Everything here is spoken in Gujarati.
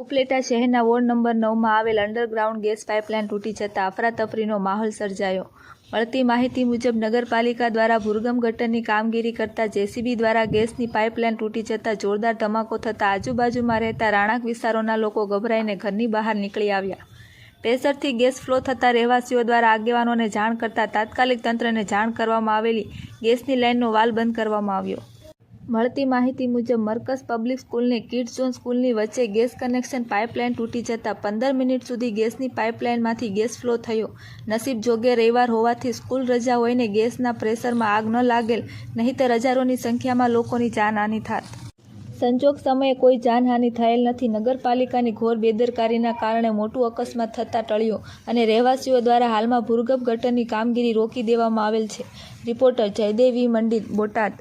ઉપલેટા શહેરના વોર્ડ નંબર 9માં આવેલ અંડરગ્રાઉન્ડ ગેસ પાઇપલાઇન તૂટી જતાં અફરાતફરીનો માહોલ સર્જાયો. મળતી માહિતી મુજબ નગરપાલિકા દ્વારા ભૂરગમ ગટરની કામગીરી કરતા જેસીબી દ્વારા ગેસની પાઇપલાઇન તૂટી જતાં જોરદાર ધમાકો થતાં આજુબાજુમાં રહેતા રાણાક વિસ્તારોના લોકો ગભરાઈને ઘરની બહાર નીકળી આવ્યા. પ્રેશરથી ગેસ ફ્લો થતાં રહેવાસીઓ દ્વારા આગેવાનોને જાણ કરતાં તાત્કાલિક તંત્રને જાણ કરવામાં આવેલી ગેસની લાઇનનો વાલ્વ બંધ કરવામાં આવ્યો. મળતી માહિતી મુજબ મરકઝ પબ્લિક સ્કૂલની કિડ્સ ઝોન સ્કૂલની વચ્ચે ગેસ કનેક્શન પાઇપલાઇન તૂટી જતાં 15 મિનિટ સુધી ગેસની પાઇપલાઇનમાંથી ગેસ ફ્લો થયો. નસીબ જોગે રવિવાર હોવાથી સ્કૂલ રજા હોઈને ગેસના પ્રેશરમાં આગ ન લાગેલ, નહીંતર હજારોની સંખ્યામાં લોકોની જાનહાનિ થાત. સંજોગ સમયે કોઈ જાનહાનિ થયેલ નથી. નગરપાલિકાની ઘોર બેદરકારીના કારણે મોટું અકસ્માત થતાં ટળ્યો અને રહેવાસીઓ દ્વારા હાલમાં ભૂરગમ ગટરની કામગીરી રોકી દેવામાં આવેલ છે. રિપોર્ટર જયદેવ મંડિલ, બોટાદ.